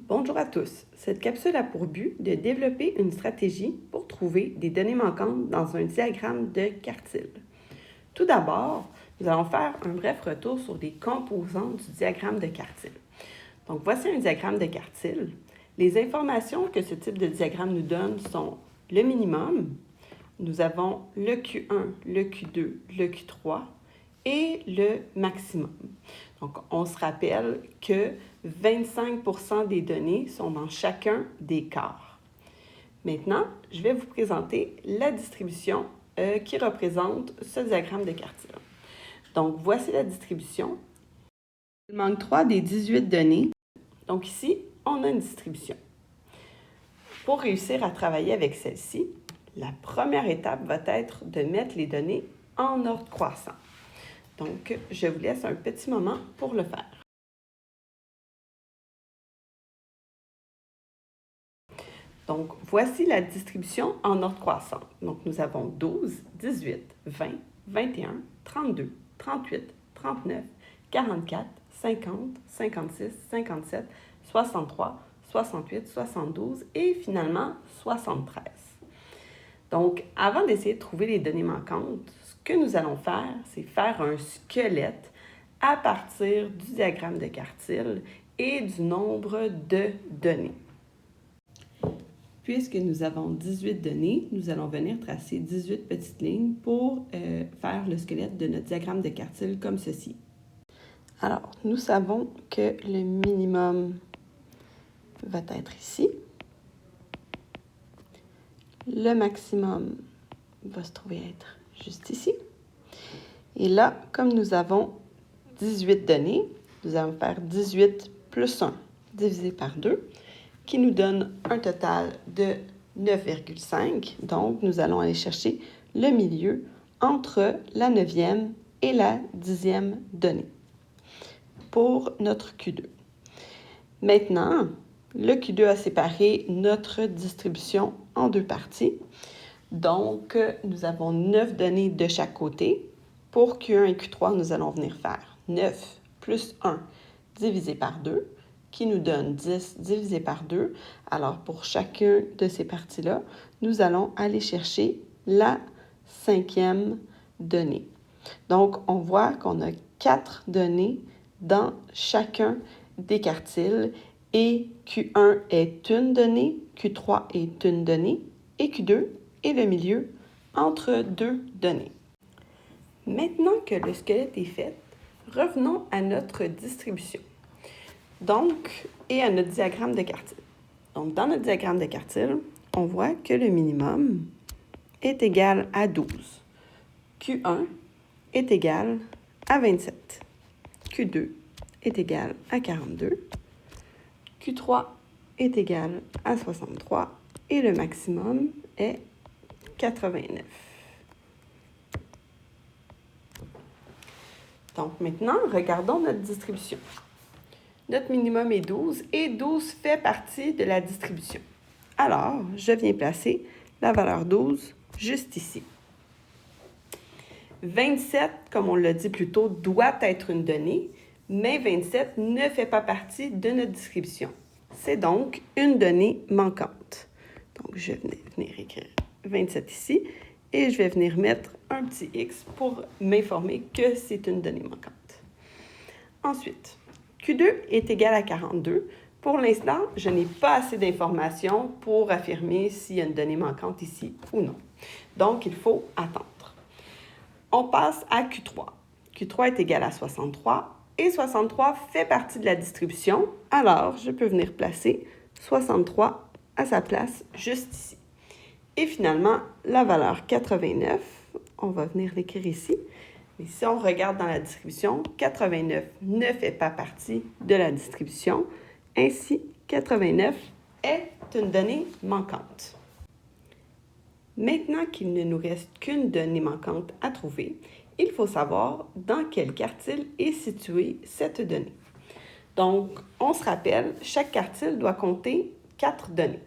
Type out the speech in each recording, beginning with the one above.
Bonjour à tous. Cette capsule a pour but de développer une stratégie pour trouver des données manquantes dans un diagramme de quartile. Tout d'abord, nous allons faire un bref retour sur les composants du diagramme de quartile. Donc, voici un diagramme de quartile. Les informations que ce type de diagramme nous donne sont le minimum, nous avons le Q1, le Q2, le Q3 et le maximum. Donc, on se rappelle que 25% des données sont dans chacun des quarts. Maintenant, je vais vous présenter la distribution qui représente ce diagramme de quartile. Donc, voici la distribution. Il manque 3 des 18 données. Donc ici, on a une distribution. Pour réussir à travailler avec celle-ci, la première étape va être de mettre les données en ordre croissant. Donc, je vous laisse un petit moment pour le faire. Donc, voici la distribution en ordre croissant. Donc, nous avons 12, 18, 20, 21, 32, 38, 39, 44, 50, 56, 57, 63, 68, 72 et finalement 73. Donc, avant d'essayer de trouver les données manquantes, ce que nous allons faire, c'est faire un squelette à partir du diagramme de quartile et du nombre de données. Puisque nous avons 18 données, nous allons venir tracer 18 petites lignes pour faire le squelette de notre diagramme de quartile comme ceci. Alors, nous savons que le minimum va être ici. Le maximum va se trouver être juste ici. Et là, comme nous avons 18 données, nous allons faire 18 plus 1 divisé par 2, qui nous donne un total de 9,5. Donc, nous allons aller chercher le milieu entre la 9e et la 10e donnée pour notre Q2. Maintenant, le Q2 a séparé notre distribution en deux parties. Donc, nous avons 9 données de chaque côté. Pour Q1 et Q3, nous allons venir faire 9 plus 1 divisé par 2, qui nous donne 10 divisé par 2. Alors, pour chacune de ces parties-là, nous allons aller chercher la 5e donnée. Donc, on voit qu'on a 4 données dans chacun des quartiles et Q1 est une donnée, Q3 est une donnée et Q2 est le milieu entre deux données. Maintenant que le squelette est fait, revenons à notre distribution. Donc, et à notre diagramme de quartile. Donc, dans notre diagramme de quartile, on voit que le minimum est égal à 12. Q1 est égal à 27. Q2 est égal à 42. Q3 est égal à 63 et le maximum est 89. Donc maintenant, regardons notre distribution. Notre minimum est 12 et 12 fait partie de la distribution. Alors, je viens placer la valeur 12 juste ici. 27, comme on l'a dit plus tôt, doit être une donnée, mais 27 ne fait pas partie de notre distribution. C'est donc une donnée manquante. Donc, je vais venir écrire 27 ici et je vais venir mettre un petit X pour m'informer que c'est une donnée manquante. Ensuite, Q2 est égal à 42. Pour l'instant, je n'ai pas assez d'informations pour affirmer s'il y a une donnée manquante ici ou non. Donc, il faut attendre. On passe à Q3. Q3 est égal à 63 et 63 fait partie de la distribution. Alors, je peux venir placer 63 à sa place juste ici. Et finalement, la valeur 89, on va venir l'écrire ici. Mais si on regarde dans la distribution, 89 ne fait pas partie de la distribution. Ainsi, 89 est une donnée manquante. Maintenant qu'il ne nous reste qu'une donnée manquante à trouver, il faut savoir dans quel quartile est située cette donnée. Donc, on se rappelle, chaque quartile doit compter 4 données.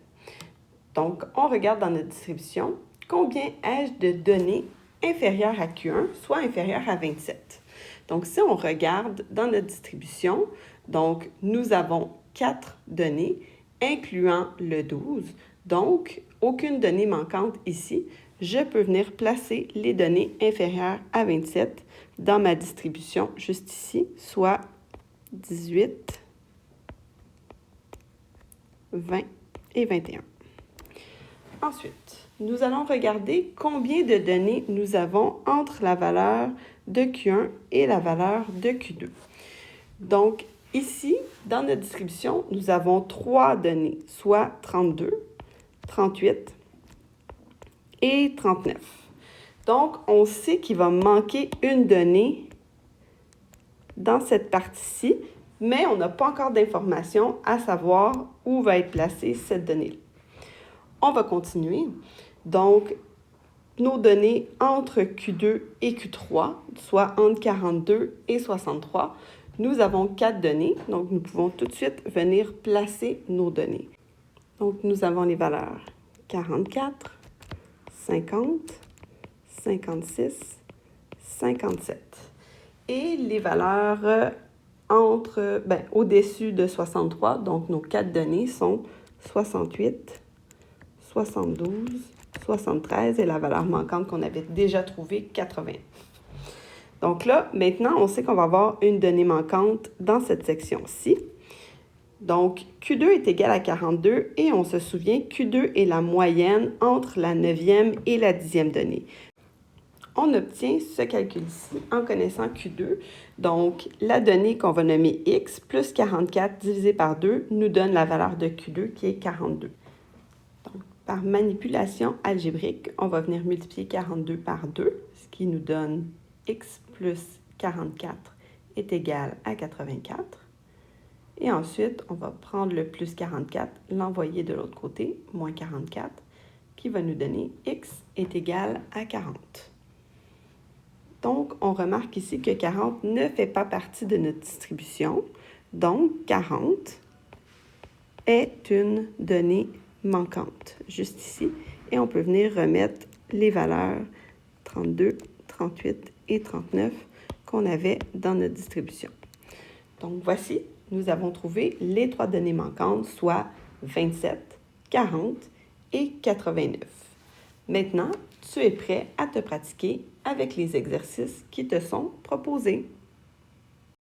Donc, on regarde dans notre distribution, combien ai-je de données inférieures à Q1, soit inférieures à 27. Donc, si on regarde dans notre distribution, donc nous avons 4 données, incluant le 12. Donc, aucune donnée manquante ici. Je peux venir placer les données inférieures à 27 dans ma distribution juste ici, soit 18, 20 et 21. Ensuite, nous allons regarder combien de données nous avons entre la valeur de Q1 et la valeur de Q2. Donc, ici, dans notre distribution, nous avons 3 données, soit 32, 38 et 39. Donc, on sait qu'il va manquer une donnée dans cette partie-ci, mais on n'a pas encore d'informations à savoir où va être placée cette donnée-là. On va continuer. Donc, nos données entre Q2 et Q3, soit entre 42 et 63, nous avons 4 données. Donc, nous pouvons tout de suite venir placer nos données. Donc, nous avons les valeurs 44, 50, 56, 57. Et les valeurs au-dessus de 63, donc nos 4 données sont 68, 72, 73 et la valeur manquante qu'on avait déjà trouvée, 80. Donc là, maintenant, on sait qu'on va avoir une donnée manquante dans cette section-ci. Donc, Q2 est égal à 42 et on se souvient, Q2 est la moyenne entre la 9e et la 10e donnée. On obtient ce calcul-ci en connaissant Q2. Donc, la donnée qu'on va nommer X plus 44 divisé par 2 nous donne la valeur de Q2 qui est 42. Donc, par manipulation algébrique, on va venir multiplier 42 par 2, ce qui nous donne X plus 44 est égal à 84. Et ensuite, on va prendre le plus 44, l'envoyer de l'autre côté, moins 44, qui va nous donner X est égal à 40. Donc, on remarque ici que 40 ne fait pas partie de notre distribution. Donc, 40 est une donnée manquante, juste ici. Et on peut venir remettre les valeurs 32, 38 et 39 qu'on avait dans notre distribution. Donc, voici, nous avons trouvé les 3 données manquantes, soit 27, 40 et 89. Maintenant, tu es prêt à te pratiquer avec les exercices qui te sont proposés.